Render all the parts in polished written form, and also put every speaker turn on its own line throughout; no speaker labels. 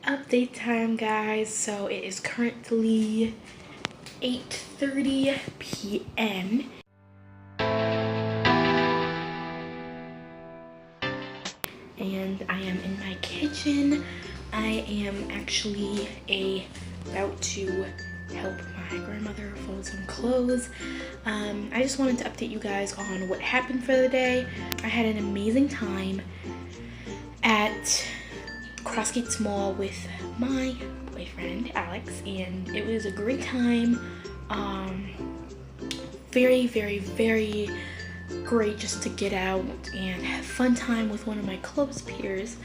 Update time, guys. So it is currently 8:30 p.m. and I am in my kitchen. I am actually about to help my grandmother fold some clothes. I just wanted to update you guys on what happened for the day. I had an amazing time at Crossgates Mall with my boyfriend Alex, and it was a great time. Very great just to get out and have fun time with one of my close peers.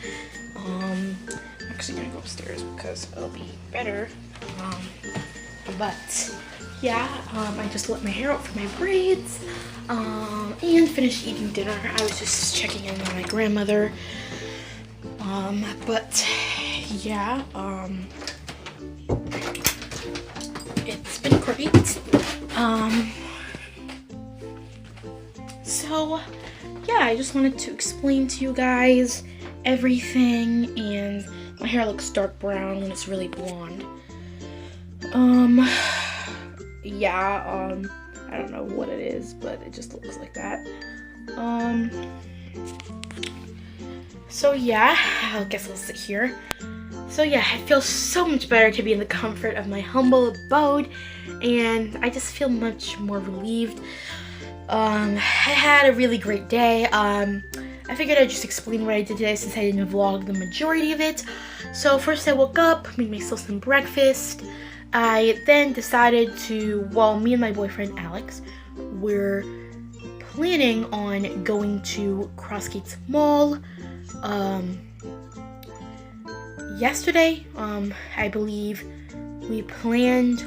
I'm actually gonna go upstairs because it'll be better. But yeah, I just let my hair out for my braids and finished eating dinner. I was just checking in on my grandmother. But yeah, it's been great. So yeah, I just wanted to explain to you guys everything, and my hair looks dark brown when it's really blonde. Yeah, I don't know what it is, but it just looks like that. So yeah, I guess I'll sit here. So yeah, it feels so much better to be in the comfort of my humble abode, and I just feel much more relieved. I had a really great day. I figured I'd just explain what I did today since I didn't vlog the majority of it. So first I woke up, made myself some breakfast. I then decided to, well, me and my boyfriend Alex were planning on going to Crossgates Mall yesterday. I believe we planned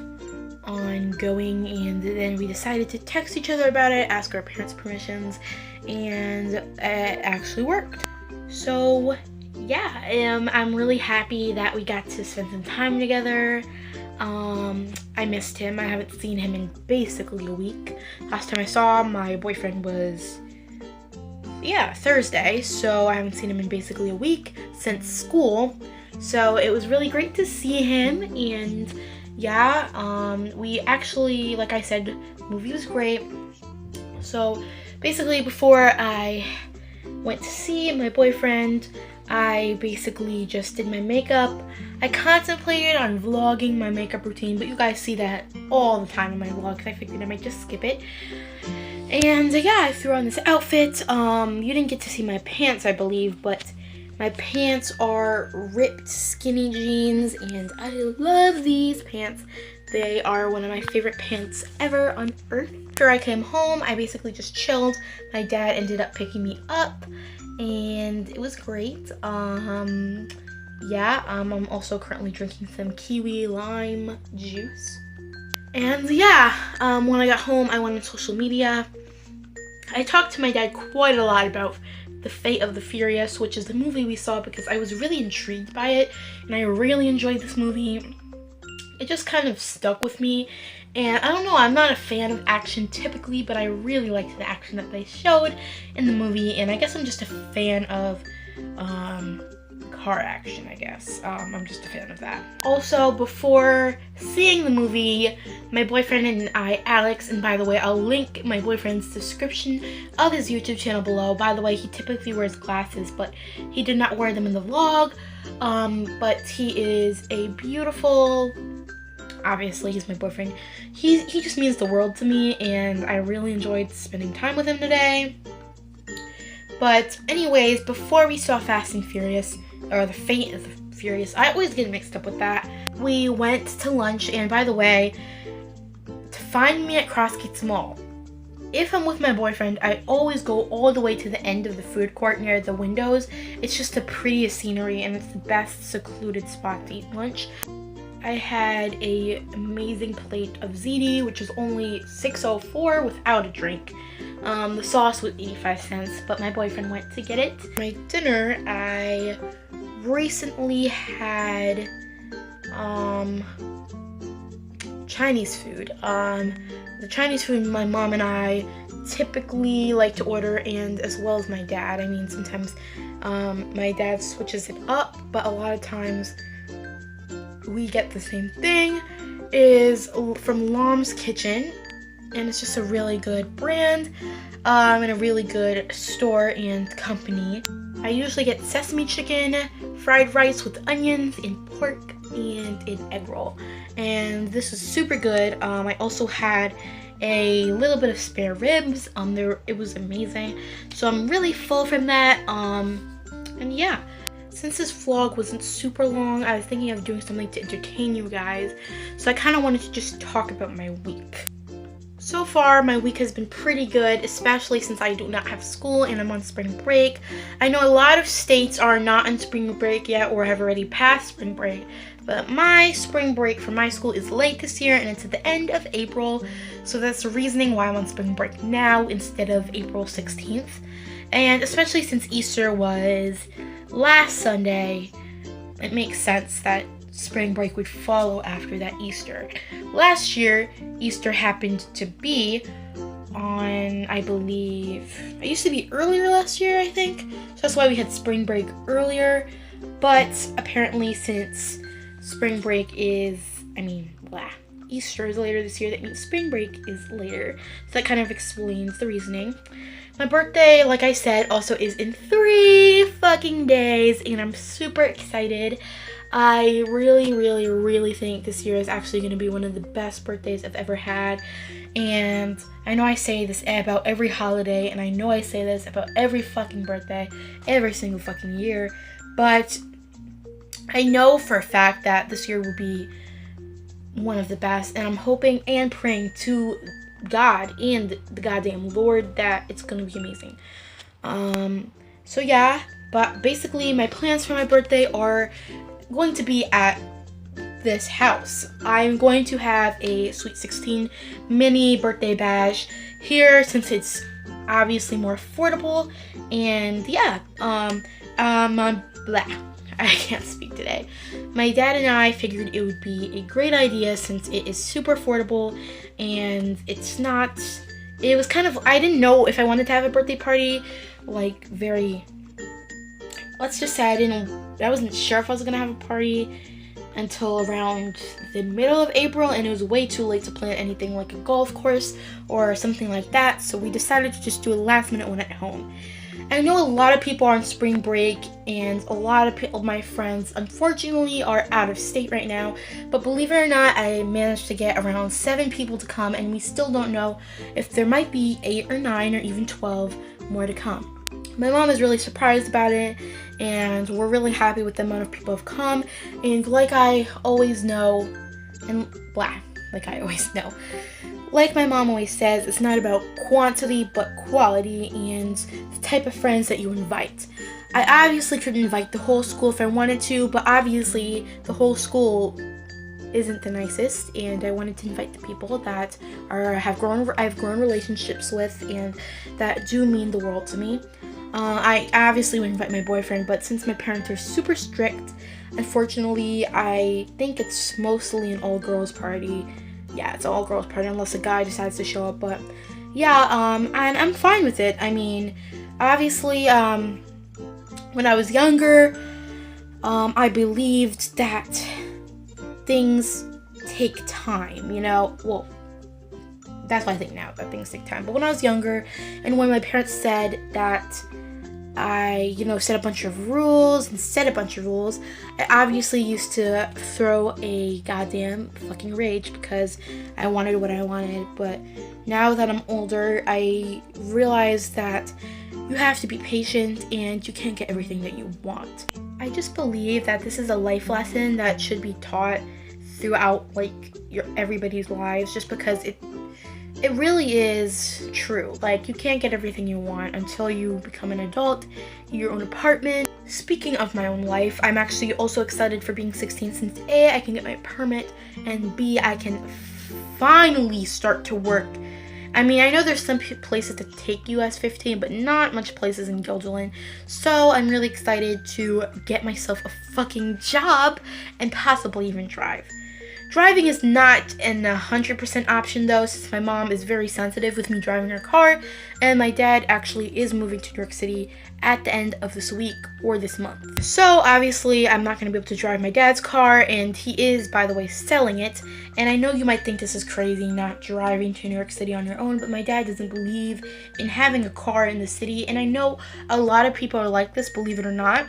on going, and then we decided to text each other about it, ask our parents' permissions, and it actually worked. So yeah, I'm really happy that we got to spend some time together. I missed him. I haven't seen him in basically a week. Last time I saw my boyfriend was, yeah, Thursday, so I haven't seen him in basically a week since school. So it was really great to see him, and yeah, we actually, like I said, the movie was great. So basically before I went to see my boyfriend, I basically just did my makeup. I contemplated on vlogging my makeup routine, but you guys see that all the time in my vlog, because I figured I might just skip it. And yeah, I threw on this outfit. You didn't get to see my pants, I believe, but my pants are ripped skinny jeans, and I love these pants. They are one of my favorite pants ever on earth. After I came home, I basically just chilled. My dad ended up picking me up, and it was great. Yeah, I'm also currently drinking some kiwi lime juice. And yeah, when I got home, I went on social media. I talked to my dad quite a lot about The Fate of the Furious, which is the movie we saw, because I was really intrigued by it, and I really enjoyed this movie. It just kind of stuck with me, and I don't know, I'm not a fan of action typically, but I really liked the action that they showed in the movie, and I guess I'm just a fan of car action, I guess. I'm just a fan of that. Also, before seeing the movie, my boyfriend and I, Alex, and by the way, I'll link my boyfriend's description of his YouTube channel below. By the way, he typically wears glasses, but he did not wear them in the vlog. But he is a beautiful, obviously he's my boyfriend. He just means the world to me, and I really enjoyed spending time with him today. But anyways, before we saw Fast and Furious, or The Fate of the Furious, I always get mixed up with that. We went to lunch, and by the way, to find me at Crossgates Mall, if I'm with my boyfriend, I always go all the way to the end of the food court near the windows. It's just the prettiest scenery, and it's the best secluded spot to eat lunch. I had an amazing plate of ziti, which was only $6.04 without a drink. The sauce was 85 cents, but my boyfriend went to get it. My dinner, I recently had Chinese food. The Chinese food my mom and I typically like to order, and as well as my dad. I mean, sometimes my dad switches it up, but a lot of times we get the same thing, is from Lom's Kitchen, and it's just a really good brand and a really good store and company. I usually get sesame chicken, fried rice with onions, and pork, and an egg roll. And this is super good. I also had a little bit of spare ribs. It was amazing. So I'm really full from that. And yeah. Since this vlog wasn't super long, I was thinking of doing something to entertain you guys. So I kind of wanted to just talk about my week. So far, my week has been pretty good, especially since I do not have school and I'm on spring break. I know a lot of states are not on spring break yet or have already passed spring break, but my spring break for my school is late this year and it's at the end of April. So that's the reasoning why I'm on spring break now instead of April 16th. And especially since Easter was last Sunday, it makes sense that spring break would follow after that Easter. Last year, Easter happened to be on, I believe, it used to be earlier last year, I think. So that's why we had spring break earlier. But apparently since spring break is, Easter is later this year, that means spring break is later. So that kind of explains the reasoning. My birthday, like I said, also is in 3 fucking days, and I'm super excited. I really think this year is actually going to be one of the best birthdays I've ever had. And I know I say this about every holiday, and I know I say this about every fucking birthday, every single fucking year, but I know for a fact that this year will be one of the best, and I'm hoping and praying to God and the goddamn Lord that it's gonna be amazing. So yeah, but basically my plans for my birthday are going to be at this house. I'm going to have a Sweet 16 mini birthday bash here since it's obviously more affordable, and yeah, blah. I can't speak today. My dad and I figured it would be a great idea since it is super affordable and it's not, it was kind of, I didn't know if I wanted to have a birthday party, like let's just say I wasn't sure if I was gonna have a party until around the middle of April, and it was way too late to plan anything like a golf course or something like that, so we decided to just do a last minute one at home. I know a lot of people are on spring break, and a lot of my friends unfortunately are out of state right now, but believe it or not, I managed to get around 7 people to come, and we still don't know if there might be 8 or 9 or even 12 more to come. My mom is really surprised about it, and we're really happy with the amount of people who have come, and like I always know, like my mom always says, it's not about quantity but quality and the type of friends that you invite. I obviously could invite the whole school if I wanted to, but obviously the whole school isn't the nicest, and I wanted to invite the people that I've grown relationships with and that do mean the world to me. I obviously would invite my boyfriend, but since my parents are super strict, unfortunately, I think it's mostly an all-girls party. Yeah, it's an all-girls party unless a guy decides to show up, but yeah, and I'm fine with it. I mean, obviously, when I was younger, I believed that things take time, you know? Well, that's what I think now, that things take time. But when I was younger, and when my parents said that I, set a bunch of rules, I obviously used to throw a goddamn fucking rage because I wanted what I wanted. But now that I'm older, I realize that you have to be patient and you can't get everything that you want. I just believe that this is a life lesson that should be taught throughout, everybody's lives, just because it really is true. Like, you can't get everything you want until you become an adult, your own apartment. Speaking of my own life, I'm actually also excited for being 16 since A, I can get my permit, and B, I can finally start to work. I mean, I know there's some places that take you as 15, but not much places in Guilderland. So I'm really excited to get myself a fucking job and possibly even drive. Driving is not an 100% option though, since my mom is very sensitive with me driving her car, and my dad actually is moving to New York City at the end of this week or this month. So obviously I'm not going to be able to drive my dad's car, and he is, by the way, selling it. And I know you might think this is crazy, not driving to New York City on your own, but my dad doesn't believe in having a car in the city, and I know a lot of people are like this, believe it or not.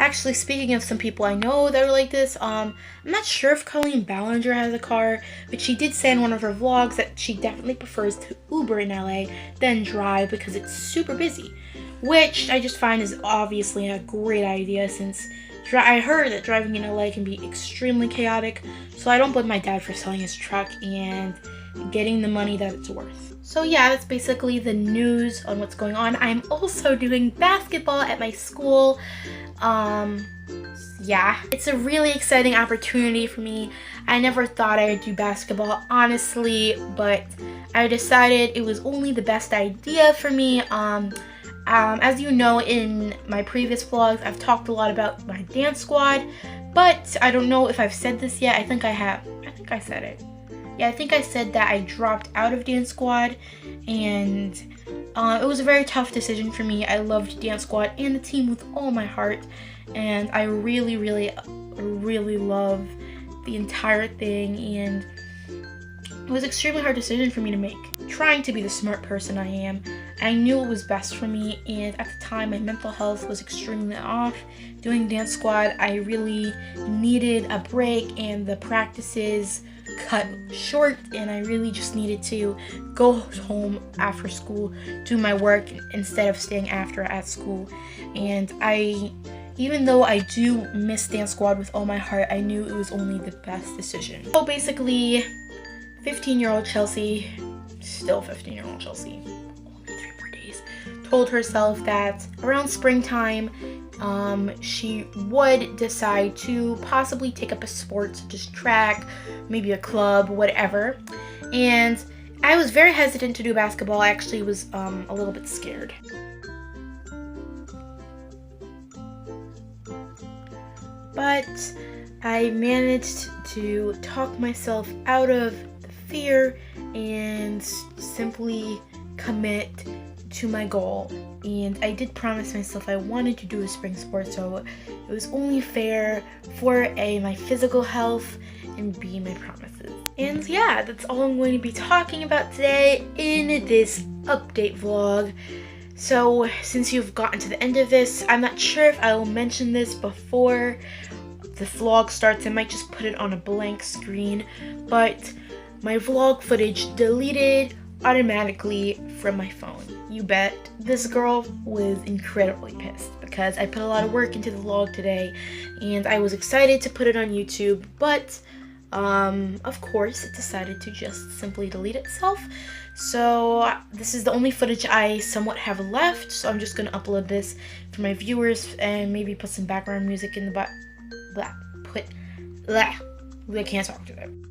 Actually, speaking of some people I know that are like this, I'm not sure if Colleen Ballinger has a car, but she did say in one of her vlogs that she definitely prefers to Uber in LA than drive because it's super busy, which I just find is obviously a great idea, since I heard that driving in LA can be extremely chaotic, so I don't blame my dad for selling his truck and getting the money that it's worth. So yeah, that's basically the news on what's going on. I'm also doing basketball at my school. Yeah, it's a really exciting opportunity for me. I never thought I would do basketball, honestly, but I decided it was only the best idea for me. As you know, in my previous vlogs, I've talked a lot about my dance squad, but I don't know if I've said this yet. I think I have. I think I said it. Yeah, I think I said that I dropped out of dance squad, and it was a very tough decision for me. I loved dance squad and the team with all my heart, and I really, really, really love the entire thing, and it was an extremely hard decision for me to make. Trying to be the smart person I am, I knew it was best for me, and at the time my mental health was extremely off. Doing dance squad, I really needed a break, and the practices cut short, and I really just needed to go home after school, do my work instead of staying after at school. And even though I do miss dance squad with all my heart, I knew it was only the best decision. So basically, 15-year-old Chelsea, still 15-year-old Chelsea, only 3 more days, told herself that around springtime, she would decide to possibly take up a sport such as track, maybe a club, whatever. And I was very hesitant to do basketball. I actually was a little bit scared. But I managed to talk myself out of the fear and simply commit to my goal. And I did promise myself I wanted to do a spring sport, so it was only fair for A, my physical health, and B, my promises. And yeah, that's all I'm going to be talking about today in this update vlog. So since you've gotten to the end of this, I'm not sure if I will mention this before the vlog starts. I might just put it on a blank screen, but my vlog footage deleted automatically from my phone. You bet. This girl was incredibly pissed because I put a lot of work into the vlog today, and I was excited to put it on YouTube, but of course it decided to just simply delete itself. So this is the only footage I somewhat have left, so I'm just gonna upload this for my viewers and maybe put some background music in the I can't talk to them.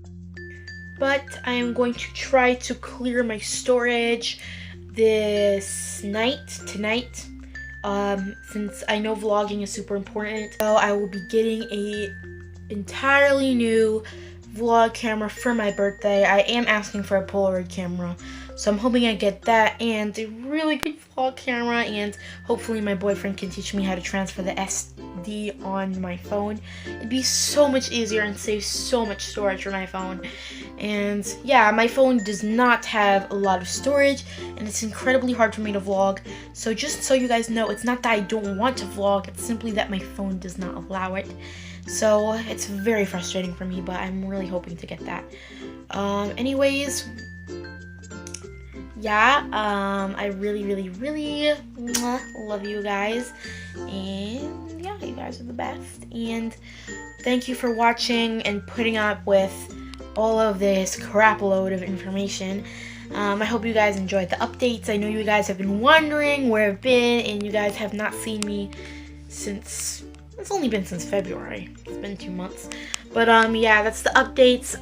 But I am going to try to clear my storage tonight, since I know vlogging is super important. So I will be getting a entirely new vlog camera for my birthday. I am asking for a Polaroid camera, so I'm hoping I get that and a really good vlog camera, and hopefully my boyfriend can teach me how to transfer the SD on my phone. It'd be so much easier and save so much storage for my phone. And yeah, my phone does not have a lot of storage, and it's incredibly hard for me to vlog. So just so you guys know, it's not that I don't want to vlog, it's simply that my phone does not allow it. So it's very frustrating for me, but I'm really hoping to get that. Anyways, yeah, I really, really, really love you guys, and yeah, you guys are the best, and thank you for watching and putting up with all of this crap load of information. I hope you guys enjoyed the updates. I know you guys have been wondering where I've been, and you guys have not seen me since, it's only been since February. It's been 2 months. But yeah, that's the updates.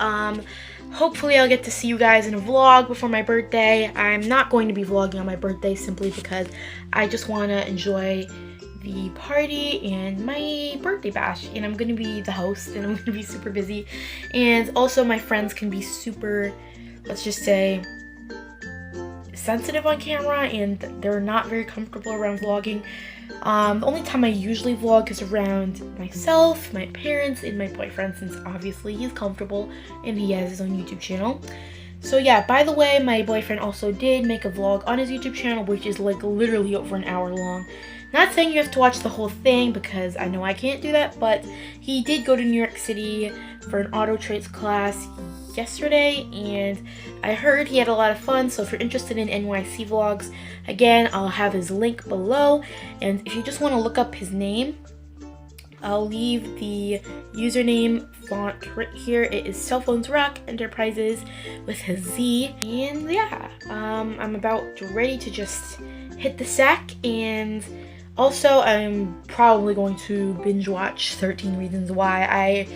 Hopefully I'll get to see you guys in a vlog before my birthday. I'm not going to be vlogging on my birthday simply because I just want to enjoy the party and my birthday bash, and I'm gonna be the host, and I'm gonna be super busy. And also my friends can be super, let's just say, sensitive on camera, and they're not very comfortable around vlogging. The only time I usually vlog is around myself, my parents, and my boyfriend, since obviously he's comfortable and he has his own YouTube channel. So yeah, by the way, my boyfriend also did make a vlog on his YouTube channel, which is like literally over an hour long. Not saying you have to watch the whole thing, because I know I can't do that, but he did go to New York City for an auto trades class yesterday, and I heard he had a lot of fun. So if you're interested in NYC vlogs, again, I'll have his link below, and if you just want to look up his name, I'll leave the username font right here. It is Cellphones Rock Enterprises with his Z. And yeah, I'm about ready to just hit the sack. And also, I'm probably going to binge watch 13 Reasons Why. I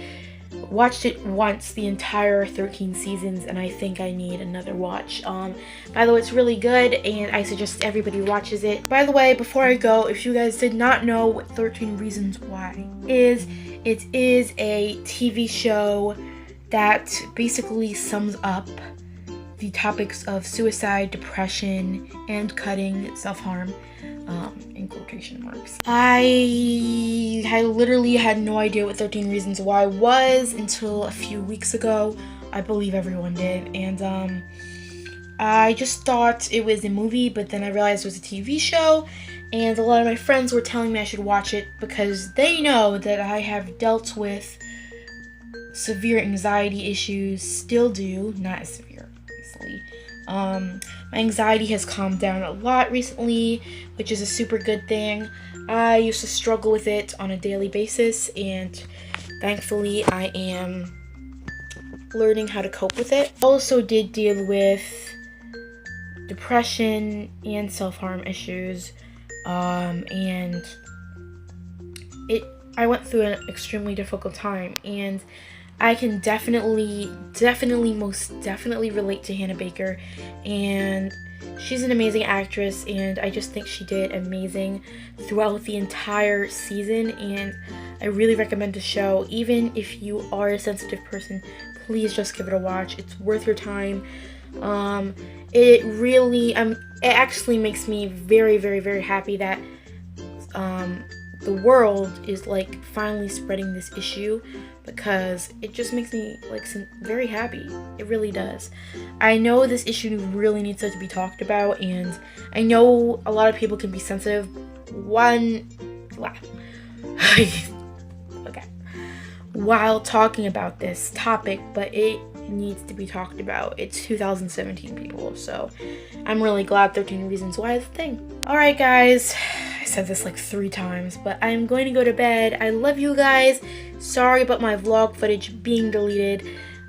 watched it once, the entire 13 seasons, and I think I need another watch. By the way, it's really good, and I suggest everybody watches it. By the way, before I go, if you guys did not know what 13 Reasons Why is, it is a TV show that basically sums up the topics of suicide, depression, and cutting, self-harm, in quotation marks. I literally had no idea what 13 Reasons Why was until a few weeks ago. I believe everyone did. And I just thought it was a movie, but then I realized it was a TV show. And a lot of my friends were telling me I should watch it because they know that I have dealt with severe anxiety issues, still do, not as severe, obviously. My anxiety has calmed down a lot recently, which is a super good thing. I used to struggle with it on a daily basis, and thankfully I am learning how to cope with it. I also did deal with depression and self-harm issues, and I went through an extremely difficult time, and I can most definitely relate to Hannah Baker, and she's an amazing actress, and I just think she did amazing throughout the entire season, and I really recommend the show. Even if you are a sensitive person, please just give it a watch. It's worth your time. It actually makes me very, very, very happy that the world is like finally spreading this issue, because it just makes me like very happy. It really does. I know this issue really needs to be talked about, and I know a lot of people can be sensitive while talking about this topic, but it needs to be talked about. It's 2017, people, so I'm really glad 13 Reasons Why is a thing. Alright guys, I said this like 3 times, but I'm going to go to bed. I love you guys. Sorry about my vlog footage being deleted.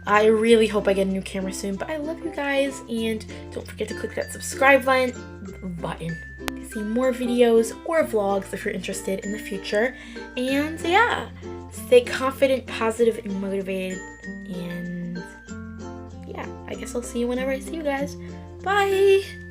I really hope I get a new camera soon, but I love you guys, and don't forget to click that subscribe button to see more videos or vlogs if you're interested in the future. And yeah, stay confident, positive, and motivated, and yeah, I guess I'll see you whenever I see you guys. Bye!